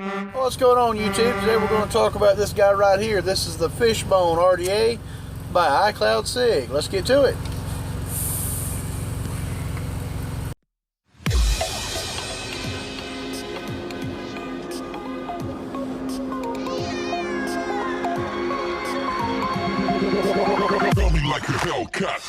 Well, what's going on, YouTube? Today we're going to talk about this guy right here. This is the Fishbone RDA by iCloud SIG. Let's get to it. Feel me like a Hellcat.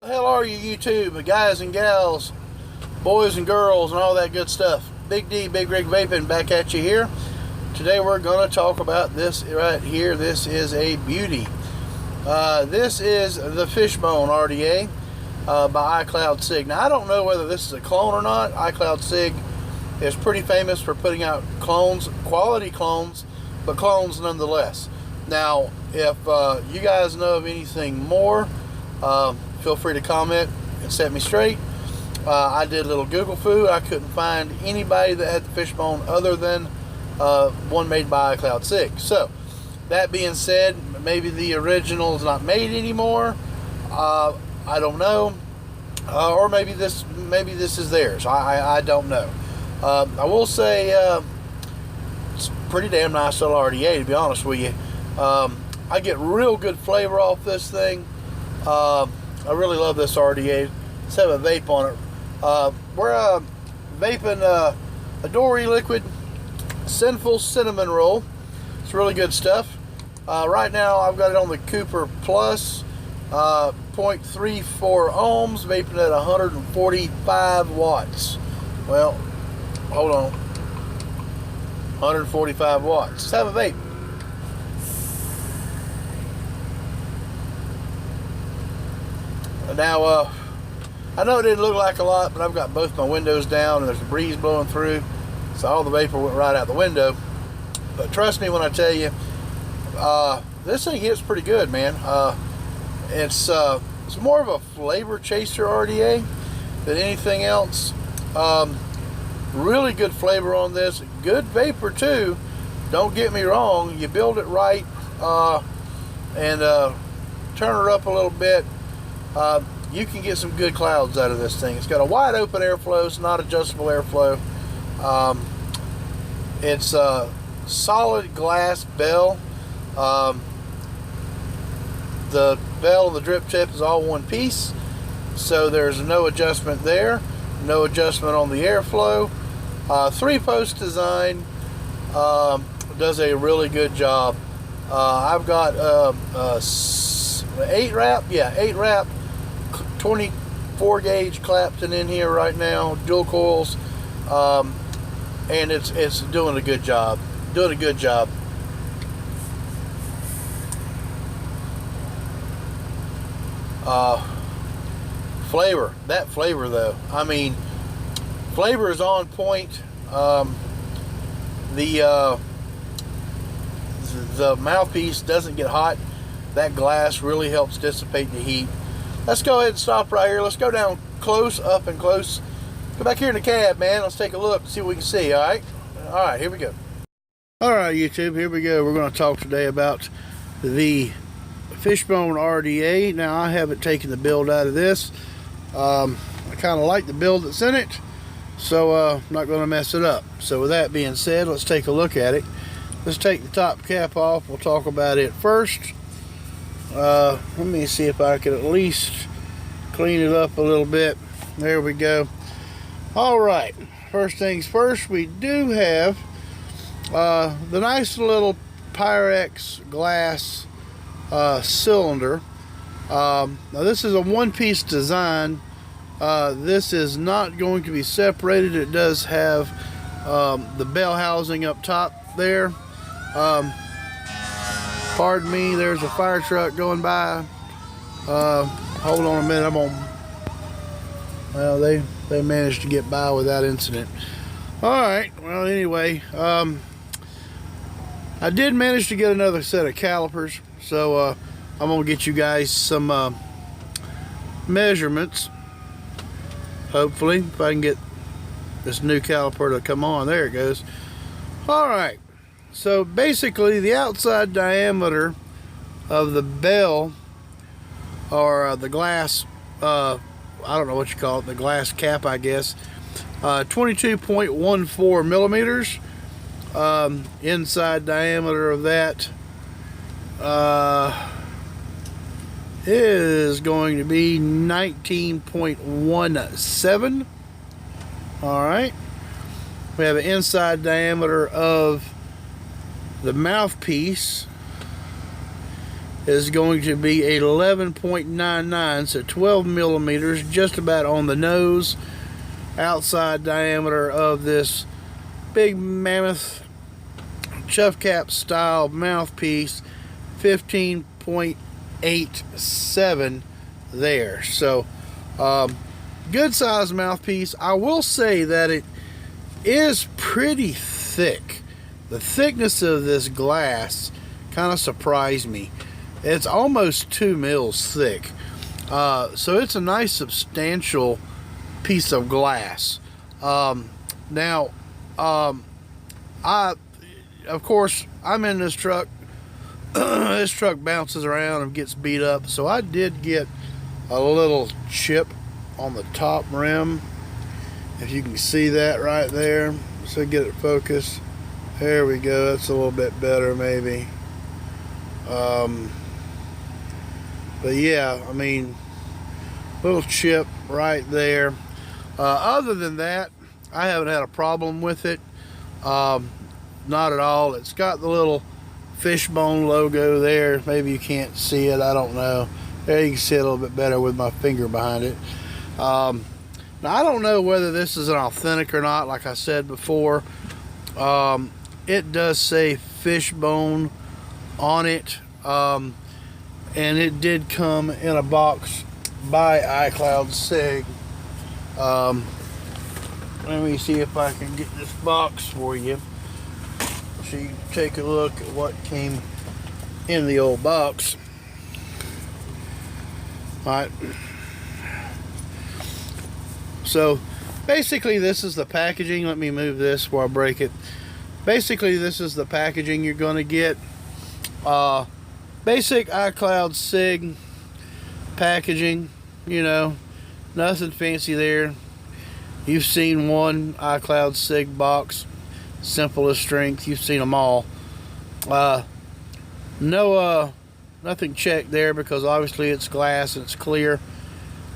The hell are you, YouTube, guys and gals, boys and girls, and all that good stuff? Big D, Big Rig Vaping, back at you here. Today we're going to talk about this right here. This is a beauty. This is the Fishbone RDA by iCloud SIG. Now, I don't know whether this is a clone or not. iCloud SIG is pretty famous for putting out clones, quality clones, but clones nonetheless. Now, if you guys know of anything more, feel free to comment and set me straight. I did a little Google foo. I couldn't find anybody that had the Fishbone other than one made by iCloud SIG. So, that being said, maybe the original is not made anymore. I don't know, or maybe this is theirs. I don't know. I will say it's pretty damn nice little RDA, to be honest with you. I get real good flavor off this thing. I really love this RDA. Let's have a vape on it. We're vaping a Dory Liquid Sinful Cinnamon Roll. It's really good stuff. Right now I've got it on the Cooper Plus, 0.34 ohms, vaping at 145 watts. Well, hold on. 145 watts. Let's have a vape. Now, I know it didn't look like a lot, but I've got both my windows down and there's a breeze blowing through, so all the vapor went right out the window. But trust me when I tell you, this thing hits pretty good, man. It's more of a flavor chaser RDA than anything else. Really good flavor on this. Good vapor too. Don't get me wrong. You build it right and turn it up a little bit. You can get some good clouds out of this thing. It's got a wide open airflow. It's not adjustable airflow. It's a solid glass bell. The bell and the drip tip is all one piece, so there's no adjustment there, no adjustment on the airflow. 3-post design does a really good job. I've got 8 wrap 24 gauge Clapton in here right now, dual coils, and it's doing a good job. Flavor, that flavor though, I mean, flavor is on point. The mouthpiece doesn't get hot. That glass really helps dissipate the heat. Let's go ahead and stop right here. Let's go down close, up and close. Go back here in the cab, man. Let's take a look, see what we can see. All right, here we go. All right, YouTube, here we go. We're going to talk today about the Fishbone RDA. Now, I haven't taken the build out of this. I kind of like the build that's in it, so I'm not going to mess it up. So with that being said, let's take a look at it. Let's take the top cap off. We'll talk about it first. Let me see if I can at least clean it up a little bit. There we go. All right, first things first, we do have the nice little Pyrex glass cylinder. Now this is a one-piece design. This is not going to be separated. It does have the bell housing up top there. Pardon me, there's a fire truck going by. Hold on a minute, well, they managed to get by without incident. Alright, well anyway, I did manage to get another set of calipers, so I'm gonna get you guys some measurements. hopefully, if I can get this new caliper to come on. There it goes. Alright, so basically the outside diameter of the bell, or the glass, I don't know what you call it, the glass cap, I guess, 22.14 millimeters. Inside diameter of that is going to be 19.17. Alright, we have an inside diameter of the mouthpiece is going to be 11.99, so 12 millimeters, just about on the nose. Outside diameter of this big mammoth chuff cap style mouthpiece, 15.87 there. So good size mouthpiece. I will say that it is pretty thick. The thickness of this glass kind of surprised me. It's almost 2 mils thick. So it's a nice substantial piece of glass. Now of course I'm in this truck. This truck bounces around and gets beat up, so I did get a little chip on the top rim, if you can see that right there. So get it focused. There we go. That's a little bit better maybe. But yeah, I mean, little chip right there. Other than that, I haven't had a problem with it. Not at all. It's got the little Fishbone logo there. Maybe you can't see it, I don't know. There you can see it a little bit better with my finger behind it. Now I don't know whether this is an authentic or not. Like I said before, it does say Fishbone on it, and it did come in a box by iCloud Sig. Let me see if I can get this box for you, so you can take a look at what came in the old box. Alright, so basically this is the packaging. Let me move this before I break it. Basically this is the packaging you're going to get. Basic iCloud Sig packaging, you know, nothing fancy there. You've seen one iCloud Sig box, simple as strength. You've seen them all. Nothing checked there because obviously it's glass and it's clear.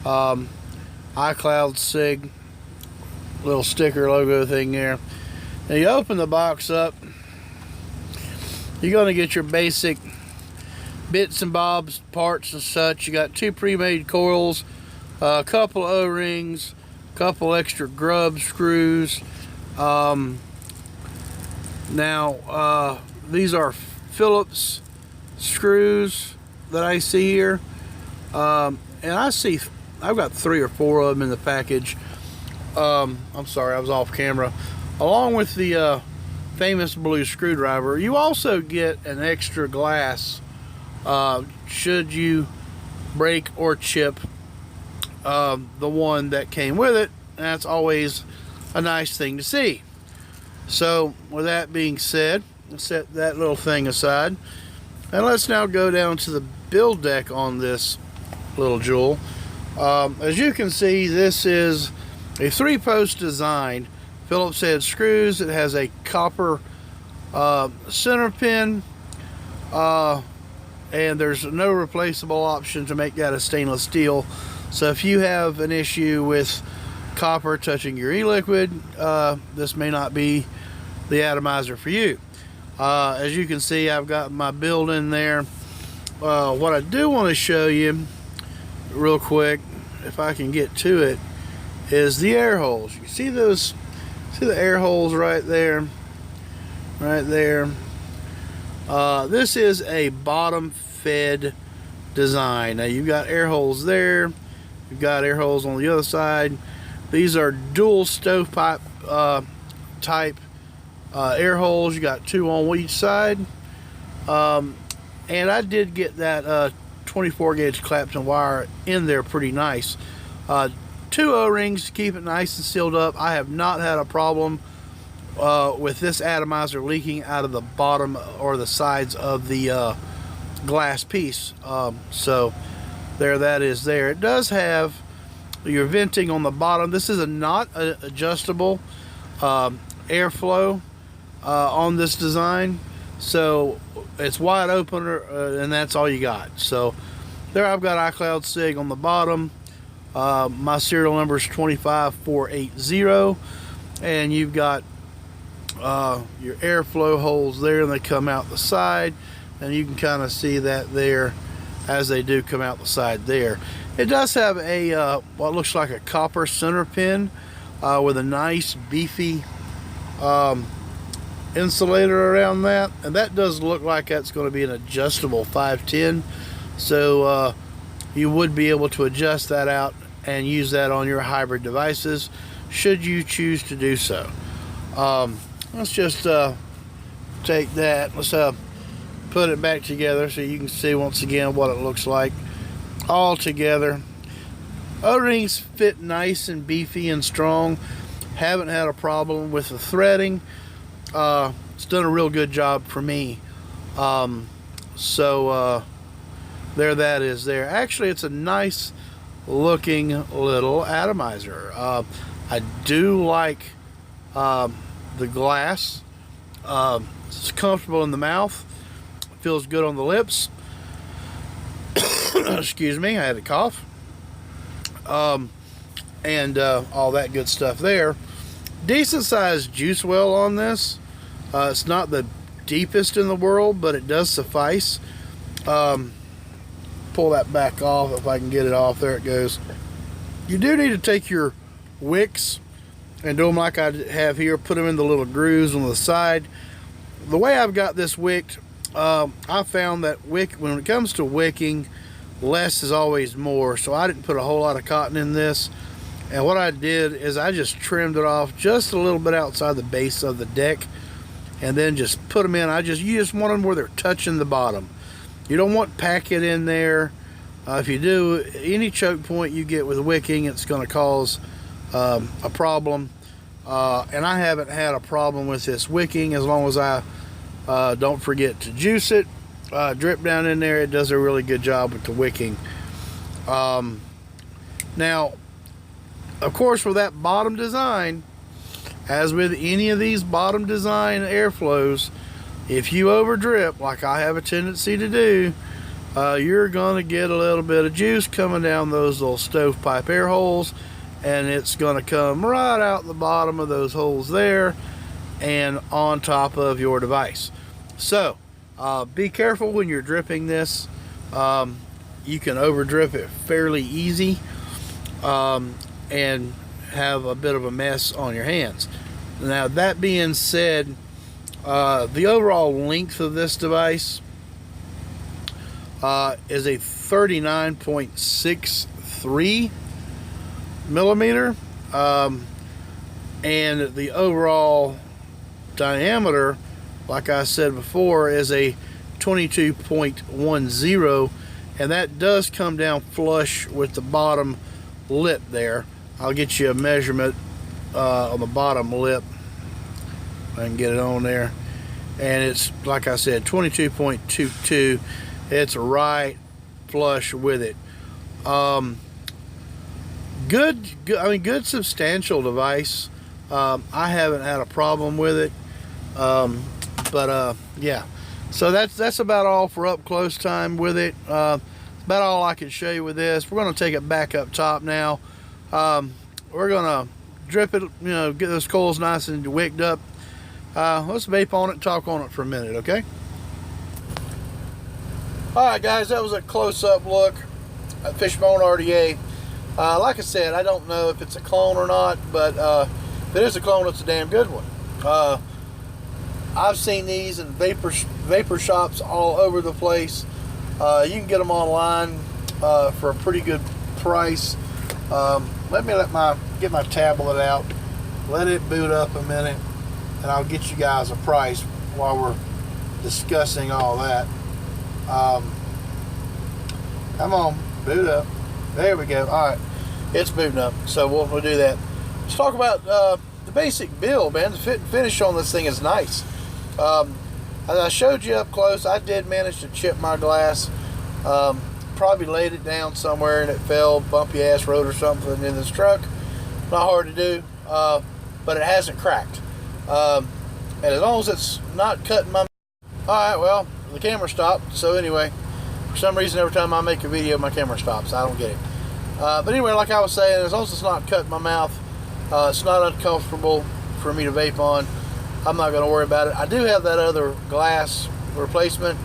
iCloud Sig little sticker logo thing there. Now you open the box up, you're going to get your basic bits and bobs, parts and such. You got 2 pre-made coils, a couple O-rings, a couple extra grub screws. Now these are Phillips screws that I see here, and I've got 3 or 4 of them in the package. I'm sorry, I was off camera. Along with the famous blue screwdriver, you also get an extra glass should you break or chip the one that came with it. That's always a nice thing to see. So with that being said, let's set that little thing aside, and let's now go down to the build deck on this little jewel. As you can see, this is a 3-post design, Phillips head screws. It has a copper center pin, and there's no replaceable option to make that a stainless steel. So if you have an issue with copper touching your e-liquid, this may not be the atomizer for you. As you can see, I've got my build in there. What I do want to show you real quick, if I can get to it, is the air holes. You see those? See the air holes right there? Right there. This is a bottom fed design. Now you've got air holes there. You've got air holes on the other side. These are dual stovepipe type air holes. You got 2 on each side. And I did get that 24 gauge Clapton wire in there pretty nice. 2 2 O-rings to keep it nice and sealed up. I have not had a problem with this atomizer leaking out of the bottom or the sides of the glass piece. So there, that is there. It does have your venting on the bottom. This is not adjustable airflow on this design, so it's wide open, and that's all you got. So there, I've got iCloud SIG on the bottom. My serial number is 25480, and you've got your airflow holes there, and they come out the side, and you can kind of see that there as they do come out the side there. It does have a what looks like a copper center pin with a nice beefy insulator around that, and that does look like that's going to be an adjustable 510, so you would be able to adjust that out and use that on your hybrid devices should you choose to do so. Let's just take that, let's put it back together so you can see once again what it looks like all together. O-rings fit nice and beefy and strong. Haven't had a problem with the threading. It's done a real good job for me. So there, that is there. Actually, it's a nice looking little atomizer. I do like the glass. It's comfortable in the mouth, feels good on the lips. Excuse me, I had a cough. And all that good stuff there. Decent sized juice well on this. It's not the deepest in the world, but it does suffice. Pull that back off if I can get it off. There it goes. You do need to take your wicks and do them like I have here. Put them in the little grooves on the side. The way I've got this wicked, I found that when it comes to wicking, less is always more. So I didn't put a whole lot of cotton in this. And what I did is I just trimmed it off just a little bit outside the base of the deck, and then just put them in. You just want them where they're touching the bottom. You don't want packet in there. If you do, any choke point you get with wicking, it's going to cause a problem. And I haven't had a problem with this wicking as long as I don't forget to juice it. Drip down in there. It does a really good job with the wicking. Now, of course, for that bottom design, as with any of these bottom design airflows, if you over drip like I have a tendency to do, you're going to get a little bit of juice coming down those little stovepipe air holes, and it's going to come right out the bottom of those holes there and on top of your device. So be careful when you're dripping this. You can over drip it fairly easy and have a bit of a mess on your hands. Now, that being said, the overall length of this device is a 39.63 millimeter, and the overall diameter, like I said before, is a 22.10, and that does come down flush with the bottom lip there. I'll get you a measurement on the bottom lip. I can get it on there, and it's, like I said, 22.22. It's right flush with it. Good substantial device. I haven't had a problem with it. Yeah. So that's about all for up close time with it. About all I can show you with this. We're going to take it back up top now. We're going to drip it, get those coils nice and wicked up. Let's vape on it and talk on it for a minute, okay? Alright guys, that was a close-up look at Fishbone RDA. Like I said, I don't know if it's a clone or not, but if it is a clone, it's a damn good one. I've seen these in vapor shops all over the place. You can get them online for a pretty good price. Let me get my tablet out, let it boot up a minute, and I'll get you guys a price while we're discussing all that. Come on, boot up. There we go. All right. it's booting up. So we'll do that. Let's talk about the basic build, man. The fit and finish on this thing is nice. As I showed you up close, I did manage to chip my glass. Probably laid it down somewhere and it fell, bumpy ass road or something in this truck. Not hard to do, but it hasn't cracked. And as long as it's not cutting my... Alright, well, the camera stopped. So anyway, for some reason every time I make a video my camera stops. I don't get it. But anyway, like I was saying, as long as it's not cutting my mouth, it's not uncomfortable for me to vape on, I'm not going to worry about it. I do have that other glass replacement.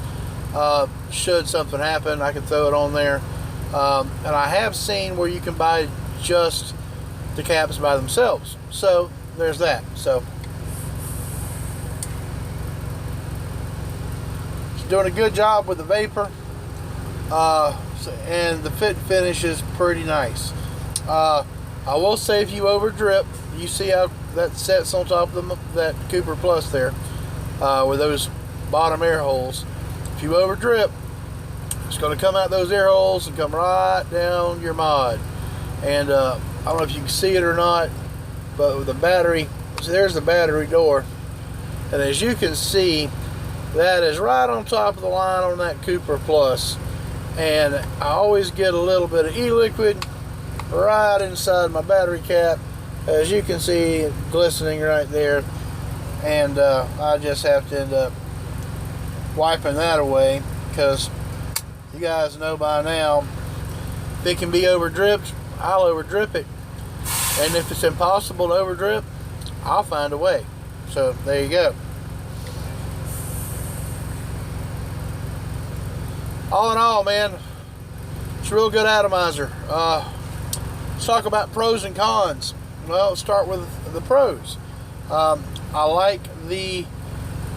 Should something happen, I can throw it on there. And I have seen where you can buy just the caps by themselves. So there's that. So it's doing a good job with the vapor. And the fit and finish is pretty nice. I will say if you over drip, you see how that sets on top of that Cooper Plus there, with those bottom air holes. If you over drip, it's going to come out those air holes and come right down your mod. And I don't know if you can see it or not, but with the battery, so there's the battery door, and as you can see, that is right on top of the line on that Cooper Plus. And I always get a little bit of e-liquid right inside my battery cap, as you can see, glistening right there. And I just have to end up wiping that away, because you guys know by now, if it can be over dripped, I'll over drip it. And if it's impossible to over drip, I'll find a way. So there you go. All in all, man, it's a real good atomizer. Let's talk about pros and cons. Well, let's start with the pros. I like the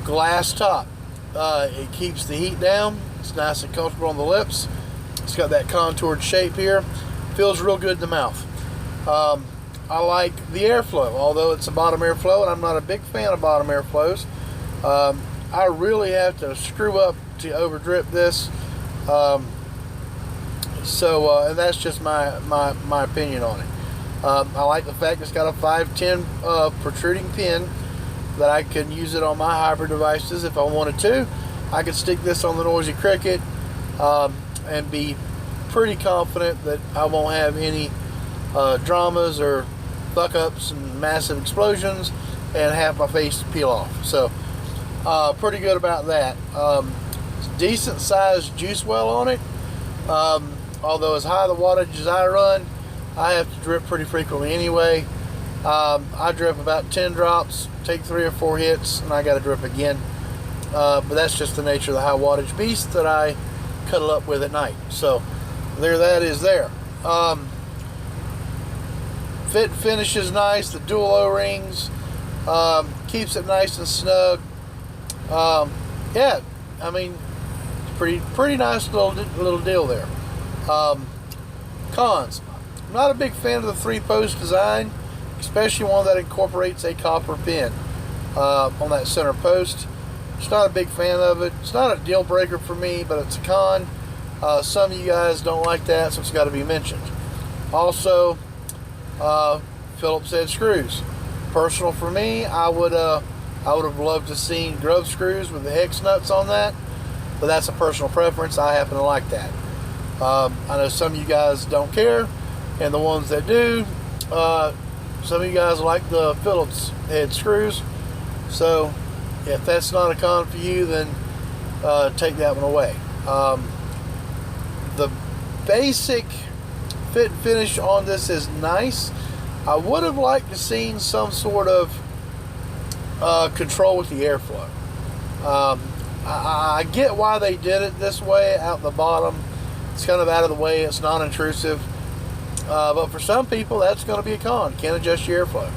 glass top. It keeps the heat down. It's nice and comfortable on the lips. It's got that contoured shape here. Feels real good in the mouth. I like the airflow, although it's a bottom airflow, and I'm not a big fan of bottom airflows. I really have to screw up to over drip this. And that's just my opinion on it. I like the fact it's got a 510 protruding pin that I can use it on my hybrid devices if I wanted to. I could stick this on the Noisy Cricket and be pretty confident that I won't have any dramas or fuck ups and massive explosions and have my face peel off. So pretty good about that. Decent sized juice well on it. Although as high the wattage as I run, I have to drip pretty frequently anyway. I drip about 10 drops, take 3 or 4 hits, and I got to drip again. But that's just the nature of the high wattage beast that I cuddle up with at night. So there that is there. Fit and finish is nice. The dual O-rings keeps it nice and snug. Yeah, I mean, pretty nice little deal there. Cons. I'm not a big fan of the 3-post design, especially one that incorporates a copper pin on that center post. Just not a big fan of it. It's not a deal breaker for me, but it's a con. Some of you guys don't like that, so it's got to be mentioned. Also, Phillips head screws. Personal for me, I would have loved to seen grub screws with the hex nuts on that, but that's a personal preference. I happen to like that. I know some of you guys don't care, and the ones that do, some of you guys like the Phillips head screws. So if that's not a con for you, then take that one away. The basic fit and finish on this is nice. I would have liked to seen some sort of control with the airflow. I get why they did it this way out the bottom. It's kind of out of the way. It's non-intrusive. But for some people, that's going to be a con. Can't adjust your airflow.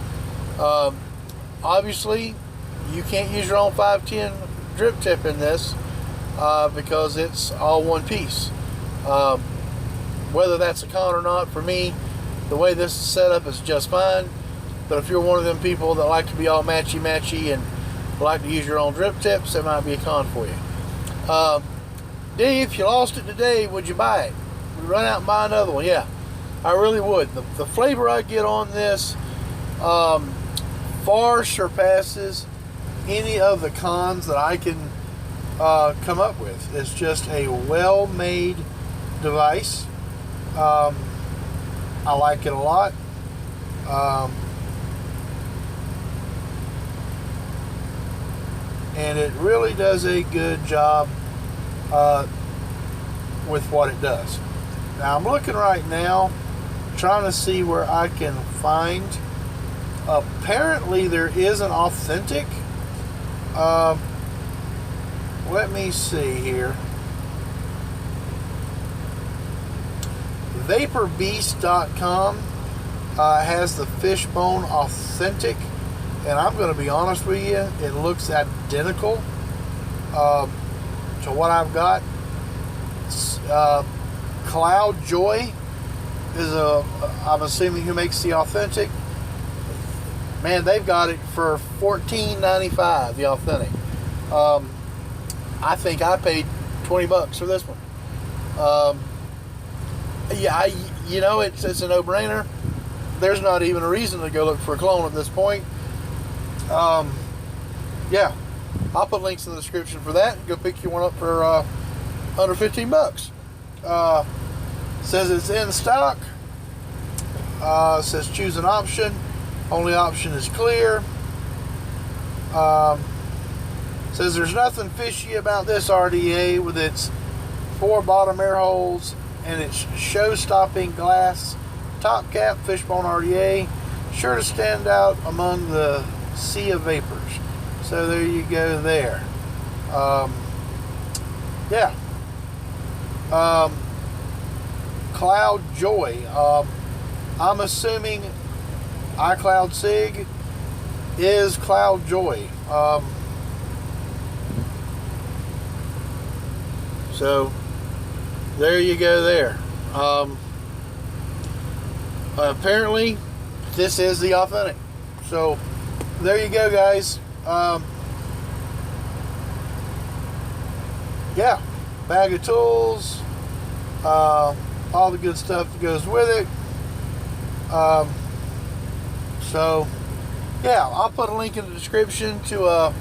Obviously, you can't use your own 510 drip tip in this because it's all one piece. Whether that's a con or not, for me, the way this is set up is just fine. But if you're one of them people that like to be all matchy-matchy and like to use your own drip tips, that might be a con for you. D, if you lost it today, would you buy it? Would you run out and buy another one? Yeah. I really would. The flavor I get on this far surpasses any of the cons that I can come up with. It's just a well-made device. I like it a lot. And it really does a good job with what it does. Now I'm looking right now, trying to see where I can find. Apparently there is an authentic. Let me see here. VaporBeast.com has the Fishbone Authentic, and I'm going to be honest with you, it looks identical to what I've got. Cloud Joy is I'm assuming who makes the authentic. Man, they've got it for $14.95, the authentic. I think I paid $20 for this one. Yeah, it's a no-brainer. There's not even a reason to go look for a clone at this point. Yeah, I'll put links in the description for that. Go pick you one up for under $15. Says it's in stock. Says choose an option. Only option is clear. Says there's nothing fishy about this RDA with its 4 bottom air holes and its show-stopping glass top cap. Fishbone RDA, sure to stand out among the sea of vapors. So there you go there. Yeah. Cloud Joy. I'm assuming iCloud Sig is Cloud Joy. So there you go there. Apparently this is the authentic. So there you go, guys. Yeah, bag of tools, all the good stuff that goes with it. So yeah, I'll put a link in the description to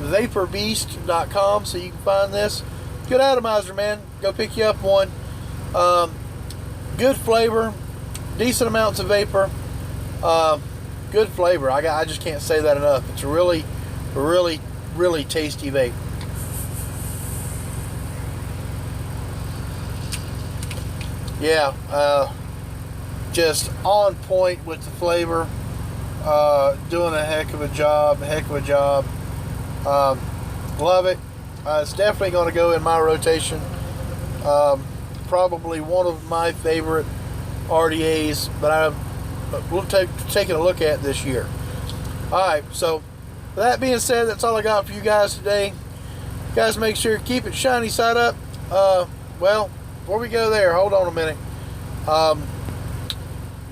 VaporBeast.com so you can find this. Good atomizer, man. Go pick you up one. Good flavor, decent amounts of vapor. Good flavor. I just can't say that enough. It's a really, really, really tasty vape. Yeah, just on point with the flavor. Doing a heck of a job. Love it. It's definitely going to go in my rotation. Probably one of my favorite RDAs, but we'll taking a look at this year. Alright, so with that being said, that's all I got for you guys today. Guys, make sure to keep it shiny side up. Well, before we go there, hold on a minute.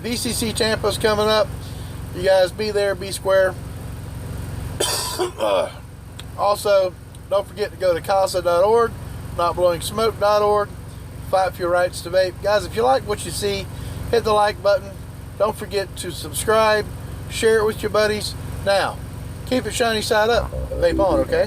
VCC Tampa's coming up. You guys be there, be square. Also, don't forget to go to CASA.org, notblowingsmoke.org. Fight for your rights to vape. Guys, if you like what you see, hit the like button. Don't forget to subscribe. Share it with your buddies. Now, keep it shiny side up. Vape on, okay?